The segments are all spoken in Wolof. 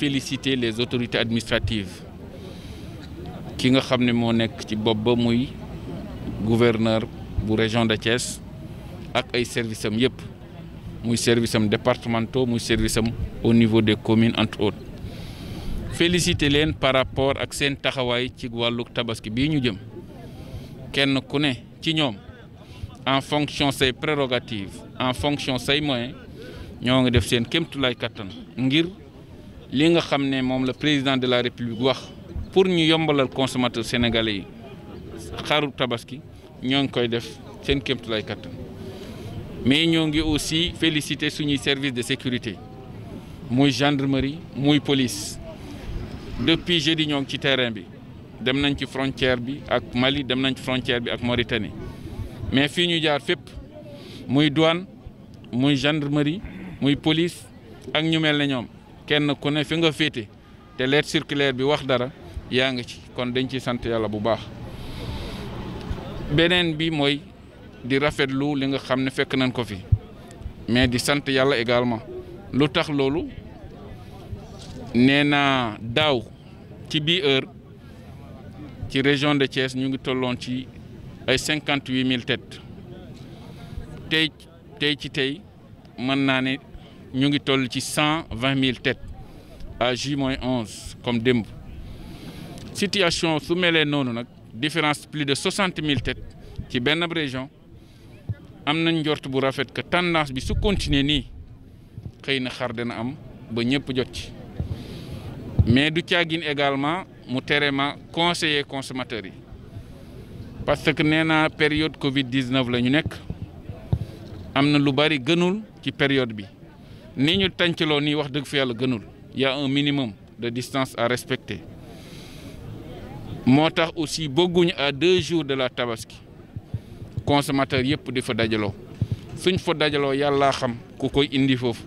féliciter les autorités administratives ki nga xam ne moo nekk ci bopp ba muy gouverneur bu région de Thiès ak ay services am yëpp muy services am départementaux muy services am au niveau des communes entre autres féliciter leen par rapport ak seen taxawaay ci wàllu tabaski bii ñu jëm kenn ku ne ci ñoom en fonction say prérogatives en fonction say moyens ñoo ngi def seen kéemtulaay kattan ngir li nga xam ne moom la président de la république wax pour ñu yombalal consommateur sénégalais yi xaru tabaski ñoo ngi koy def seen kéemtulaay kattan mais ñoo ngi aussi féliciter suñuy service de sécurité muy gendarmerie muy police depuis jeudi ñoo ngi ci terrain bi dem nañ ci frontière bi ak Mali dem nañ ci frontière bi ak Mauritanie mais fii ñu jaar fépp muy douane muy gendarmerie muy police ak ñu mel ne ñoom kenn ku ne fi nga féete te lettre circulaire bi wax dara yaa ngi ci kon dañ ci sant yàlla bu baax beneen bi mooy di rafetlu li nga xam ne fekk nañ ko fi mais di sant yàlla également lu tax loolu nee naa daaw ci bii heure ci région de Thiès ñu ngi tolloon ci ay 58 000 têtes tey mën naa ne ñu ngi toll ci 120 000 têtes à J-11 comme démb situation su melee noonu nag différence plus de 60 000 têtes ci benn région am nañ njort bu rafet que tendance bi su continuer nii xëy na xar dana am ba ñëpp jot ci mais du caagin également mu tere ma conseiller consommateurs yi parce que nee naa période Covid 19 la ñu nekk am na lu bari gënul ci période bi ni ñu tàncaloo nii wax dëgg fa yàlla gënul y a un minimum de distance à respecter moo tax aussi bëgguñu à 2 jours de la tabaski consommateurs yëpp di fa dajaloo suñ fa dajaloo yàllaa xam ku koy indi foofu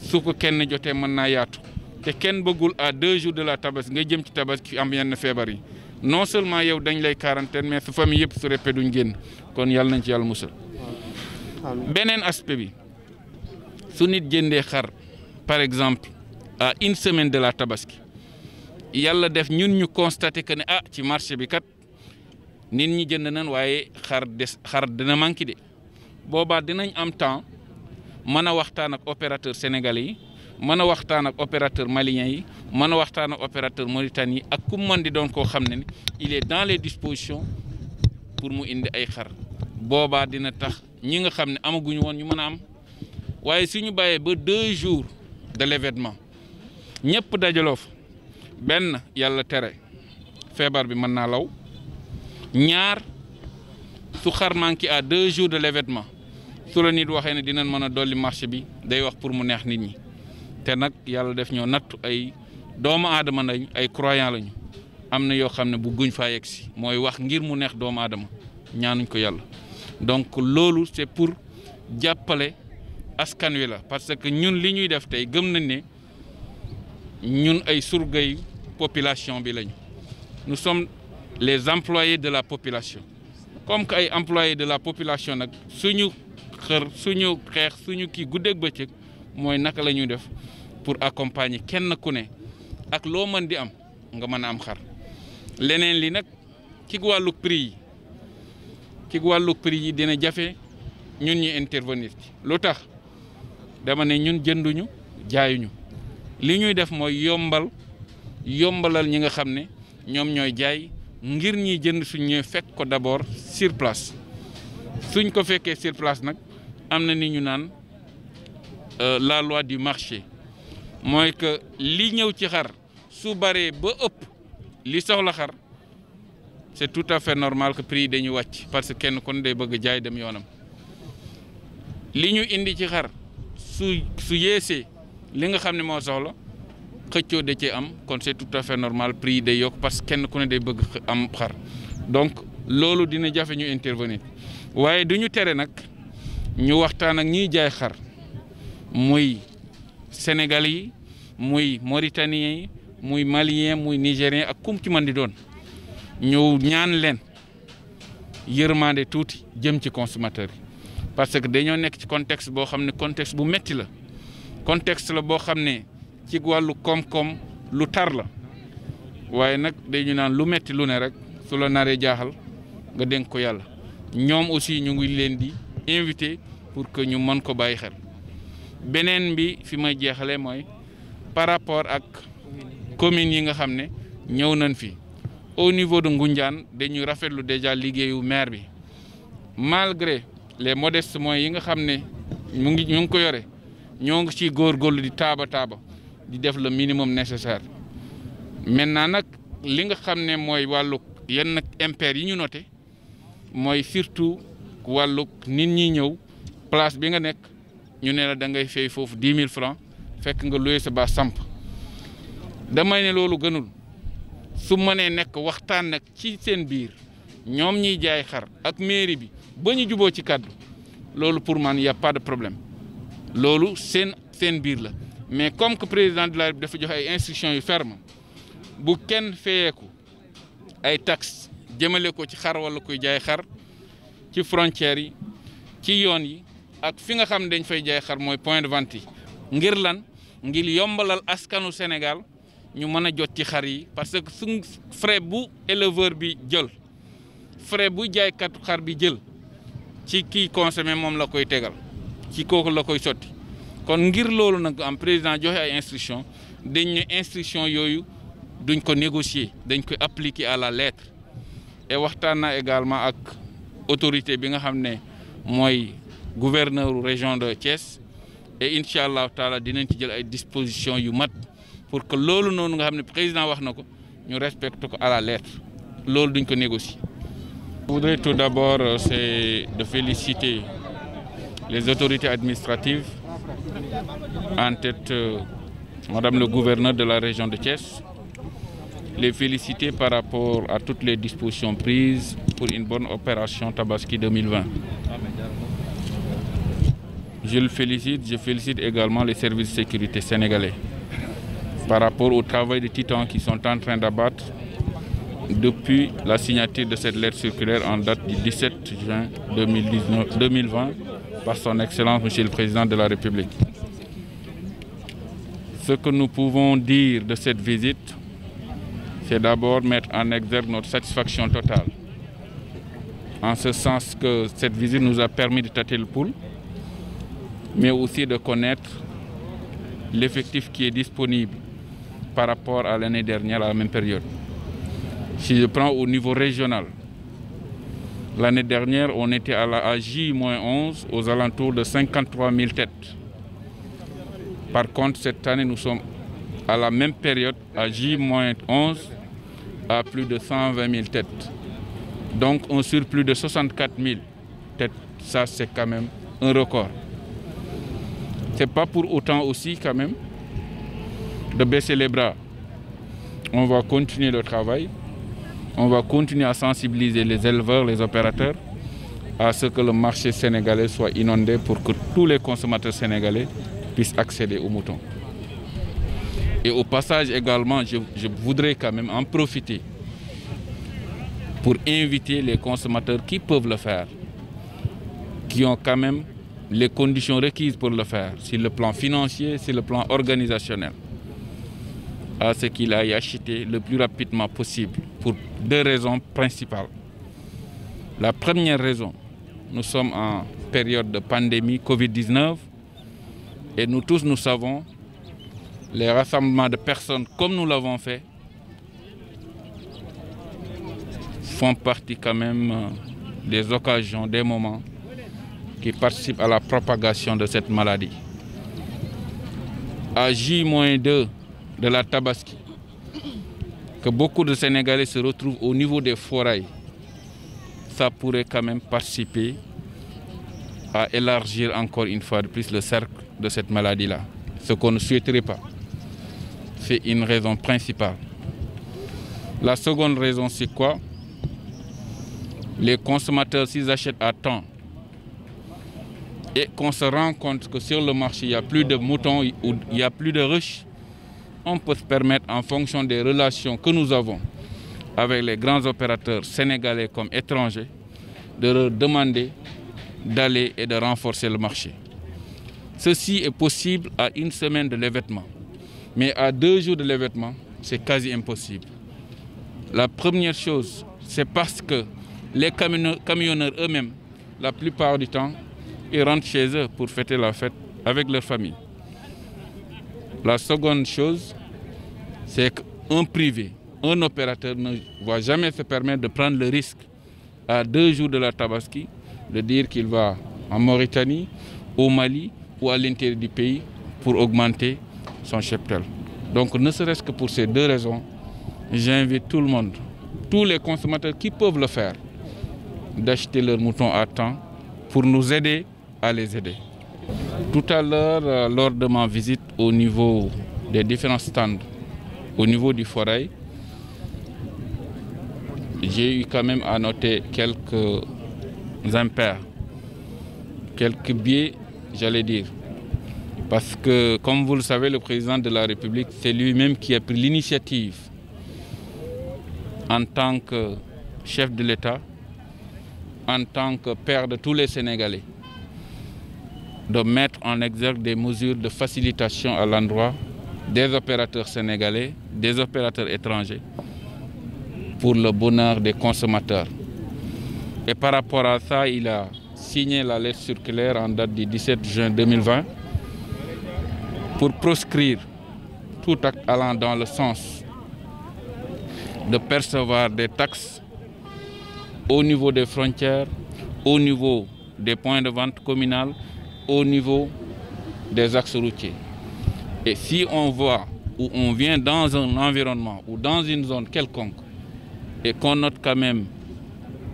su ko kenn jotee mën naa yaatu te kenn bëggul à 2 jours de la tabaski nga jëm ci tabaski am yenn feebar yi non seulement yow dañ lay quarantaine mais su famille yëpp su répé duñ génn kon yàlla nañ ci yàlla musal. beneen aspect bi su nit jëndee xar par exemple à 1 semaine de la tabaski yàlla def ñun ñu constaté que ne ci marché bi kat nit ñi jënd nañ waaye xar dina manqué de boobaa dinañ am temps mën a waxtaan ak opérateur sénégalais yi mën a waxtaan ak opérateur malien yi mën a waxtaan ak opérateur mauritanien yi ak ku mën di doon koo xam ne ni il est dans les dispositions pour mu indi ay xar boobaa dina tax ñi nga xam ne amaguñu woon ñu mën a am waaye suñu bàyyee ba 2 jours de l'événement ñëpp dajaloo fa benn yàlla tere feebar bi mën naa law ñaar su xar manqué à 2 jours de l'événement su la nit waxee ne dinañ mën a dolli marché bi day wax pour mu neex nit ñi te nag yàlla def ñoo nattu ay doomu aadama lañ ay croyant lañu am na yoo xam ne bu guñ faa yegg si mooy wax ngir mu neex doomu aadama ñaanuñ ko yàlla donc loolu c'est pour jàppale askan wi la parce que ñun li ñuy def tey gëm nañ ne ñun ay surgay population bi lañu nous sommes les employés de la population comme que ay employés de la population nag suñu xeex suñu kii guddeeg bëccëg mooy naka la ñuy def pour accompagner kenn ku ne ak loo mën di am nga mën a am xar leneen li nag ci wàllu prix yi dina jafe ñun ñu intervenir ci lu tax dama ne ñun jënduñu jaayuñu li ñuy def mooy yombalal ñi nga xam ne ñoom ñooy jaay ngir ñi jënd suñ ñëwee fekk ko d'abord sur place suñ ko fekkee sur place nag am na ni ñu naan la loi du marché mooy que li ñëw ci xar su baree ba ëpp li soxla xar c'est tout à fait normal que prix yi dañuy wàcc parce que kenn kon day bëgg jaay dem yoonam li ñu indi ci xar su yeesee li nga xam ne moo soxla xëccoo da cee am kon c'est tout à fait normal prix yi day yokk parce que kenn ku ne day bëgg am xar donc loolu dina jafe ñu intervenir waaye du ñu tere nag ñu waxtaan ak ñiy jaay xar muy Sénégalais yi muy Mauritaniens yi muy Maliens muy Nigériens ak kum ci mën di doon ñu ñaan leen yërmande tuuti jëm ci consommateur yi parce que dañoo nekk ci contexte boo xam ne contexte bu metti la contexte la boo xam ne ci wàllu koom-koom lu tar la waaye nag dañu naan lu metti lu ne rek su la naree jaaxal nga dénk ko yàlla ñoom aussi ñu ngi leen di invité pour que ñu mën ko bàyyi xel beneen bi fi may jeexale mooy par rapport ak communes yi nga xam ne ñëw nañ fi au niveau de Ngoundiane dañuy rafetlu déjà liggéeyu maire bi malgré les modestes moyens yi nga xam ne ñu ngi ko yore ñoo ngi ciy góorgóorlu di taaba di def le minimum nécessaire maintenant nag li nga xam ne mooy wàllu yenn impair yi ñu noté mooy surtout wàllu nit ñi ñëw place bi nga nekk ñu ne la da ngay fay foofu 10 000 francs fekk nga loué sa ba samp damay ne loolu gënul su mënee nekk waxtaan nag ci seen biir ñoom ñiy jaay xar ak mairie bi ba ñu juboo ci kàddu loolu pour man y a pas de problème loolu seen biir la mais comme que président de la République dafa joxe ay instructions yu ferme bu kenn fayeeku ay taxes jëmale ko ci xar wala kuy jaay xar ci frontières yi ci yoon yi ak fi nga xam ne dañ fay jaay xar mooy point de vente yi ngir lan ngir yombalal askanu Sénégal ñu mën a jot ci xar yi parce que su frais bu éleveur bi jël frais bu jaaykatu xar bi jël ci kii consommé moom la koy tegal ci kooku la koy sotti kon ngir loolu nag am président joxe ay instructions dañ ne instructions yooyu duñ ko négocier dañ koy appliquer à la lettre et waxtaan na également ak autorité bi nga xam ne mooy gouverneur région de Thiès et incha allahu taala dinañ ci jël ay dispositions yu mat pour que loolu noonu nga xam ne président wax na ko ñu respecte ko à la lettre loolu duñ ko négocier. Je voudrais tout d'abord c'est de féliciter les autorités administratives en tête madame le gouverneur de la région de Thiès, les féliciter par rapport à toutes les dispositions prises pour une bonne opération Tabaski 2020. Je félicite également les services de sécurité sénégalais par rapport au travail de titan qu'ils sont en train d'abattre depuis la signature de cette lettre circulaire en date du 17 juin 2020 par son Excellence Monsieur le Président de la République. Ce que nous pouvons dire de cette visite, c'est d'abord mettre en exergue notre satisfaction totale. En ce sens que cette visite nous a permis de tâter le pouls, mais aussi de connaître l'effectif qui est disponible par rapport à l'année dernière à la même période. Si je prends au niveau régional, l'année dernière, on était à J-11 aux alentours de 53 000 têtes. Par contre, cette année, nous sommes à la même période, à J-11, à plus de 120 000 têtes. Donc, un surplus de 64 000 têtes. Ça, c'est quand même un record. Ce n'est pas pour autant aussi, quand même, de baisser les bras. On va continuer le travail. On va continuer à sensibiliser les éleveurs, les opérateurs, à ce que le marché sénégalais soit inondé pour que tous les consommateurs sénégalais puissent accéder aux moutons. Et au passage également, je voudrais quand même en profiter pour inviter les consommateurs qui peuvent le faire, qui ont quand même les conditions requises pour le faire, sur le plan financier, sur le plan organisationnel, à ce qu'il aille acheter le plus rapidement possible pour deux raisons principales. La première raison, nous sommes en période de pandémie Covid-19 et nous tous nous savons, les rassemblements de personnes comme nous l'avons fait font partie quand même des occasions, des moments qui participent à la propagation de cette maladie. À J-2 de la Tabaski, que beaucoup de Sénégalais se retrouvent au niveau des forails, ça pourrait quand même participer à élargir encore une fois de plus le cercle de cette maladie-là. Ce qu'on ne souhaiterait pas. C'est une raison principale. La seconde raison, c'est quoi? Les consommateurs, s'ils achètent à temps et qu'on se rend compte que sur le marché, il n'y a plus de moutons ou il n'y a plus de ruches, on peut se permettre, en fonction des relations que nous avons avec les grands opérateurs sénégalais comme étrangers, de leur demander d'aller et de renforcer le marché. Ceci est possible à une semaine de l'événement. Mais à 2 jours de l'événement, c'est quasi impossible. La première chose, c'est parce que les camionneurs eux-mêmes, la plupart du temps, ils rentrent chez eux pour fêter la fête avec leur famille. La seconde chose, c'est qu'un privé, un opérateur ne va jamais se permettre de prendre le risque à 2 jours de la Tabaski de dire qu'il va en Mauritanie, au Mali ou à l'intérieur du pays pour augmenter son cheptel. Donc ne serait-ce que pour ces 2 raisons, j'invite tout le monde, tous les consommateurs qui peuvent le faire, d'acheter leurs moutons à temps pour nous aider à les aider. Tout à l'heure, lors de ma visite au niveau des différents stands, au niveau du forail, j'ai eu quand même à noter quelques impairs, quelques biais, j'allais dire. Parce que, comme vous le savez, le président de la République, c'est lui-même qui a pris l'initiative, en tant que chef de l'État, en tant que père de tous les Sénégalais, de mettre en exergue des mesures de facilitation à l'endroit des opérateurs sénégalais, des opérateurs étrangers, pour le bonheur des consommateurs. Et par rapport à ça, il a signé la lettre circulaire en date du 17 juin 2020 pour proscrire tout acte allant dans le sens de percevoir des taxes au niveau des frontières, au niveau des points de vente communaux, au niveau des axes routiers. Et si on voit ou on vient dans un environnement ou dans une zone quelconque et qu'on note quand même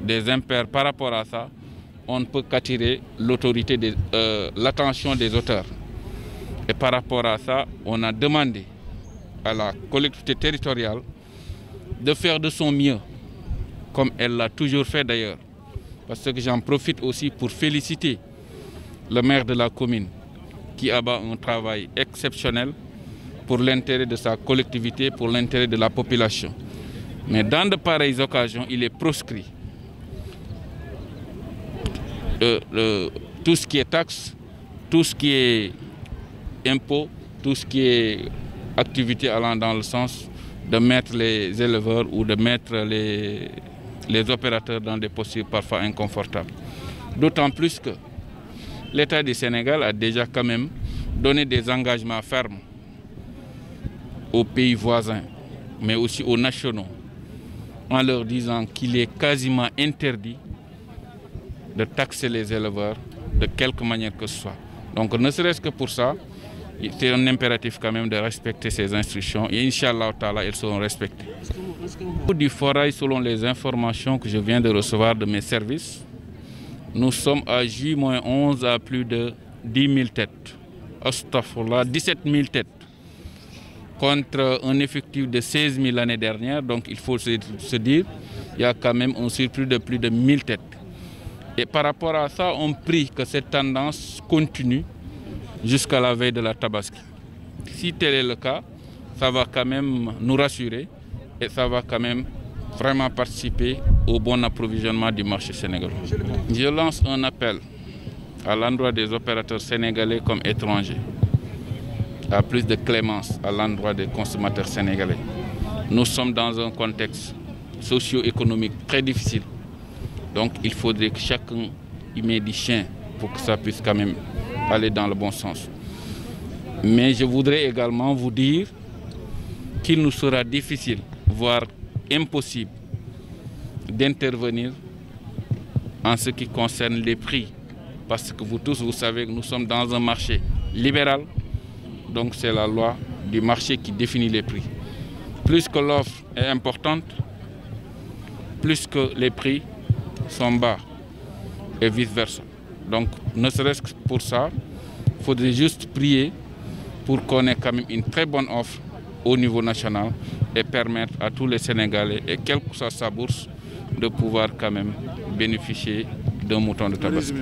des impairs par rapport à ça, on ne peut qu'attirer l'attention des auteurs. Et par rapport à ça, on a demandé à la collectivité territoriale de faire de son mieux, comme elle l'a toujours fait d'ailleurs. Parce que j'en profite aussi pour féliciter le maire de la commune qui abat un travail exceptionnel pour l'intérêt de sa collectivité, pour l'intérêt de la population. Mais dans de pareilles occasions, il est proscrit tout ce qui est taxe, tout ce qui est impôt, tout ce qui est activité allant dans le sens de mettre les éleveurs ou de mettre les opérateurs dans des postures parfois inconfortables. D'autant plus que l'État du Sénégal a déjà quand même donné des engagements fermes aux pays voisins, mais aussi aux nationaux, en leur disant qu'il est quasiment interdit de taxer les éleveurs de quelque manière que ce soit. Donc ne serait-ce que pour ça, c'est un impératif quand même de respecter ces instructions et Inch'Allah Ta'ala, elles seront respectées. Du forail, selon les informations que je viens de recevoir de mes services, nous sommes à J-11 à plus de 10 000 têtes. Astaghfirullah, 17 000 têtes. Contre un effectif de 16 000 l'année dernière, donc il faut se dire, il y a quand même un surplus de plus de 1000 têtes. Et par rapport à ça, on prie que cette tendance continue jusqu'à la veille de la Tabaski. Si tel est le cas, ça va quand même nous rassurer et ça va quand même vraiment participer au bon approvisionnement du marché sénégalais. Je lance un appel à l'endroit des opérateurs sénégalais comme étrangers, à plus de clémence à l'endroit des consommateurs sénégalais. Nous sommes dans un contexte socio-économique très difficile. Donc il faudrait que chacun y mette du chien pour que ça puisse quand même aller dans le bon sens. Mais je voudrais également vous dire qu'il nous sera difficile, voire impossible, d'intervenir en ce qui concerne les prix. Parce que vous tous, vous savez que nous sommes dans un marché libéral. Donc c'est la loi du marché qui définit les prix. Plus que l'offre est importante, plus que les prix sont bas et vice-versa. Donc ne serait-ce que pour ça, il faudrait juste prier pour qu'on ait quand même une très bonne offre au niveau national et permettre à tous les Sénégalais, et quelle que soit sa bourse, de pouvoir quand même bénéficier d'un mouton de Tabaski.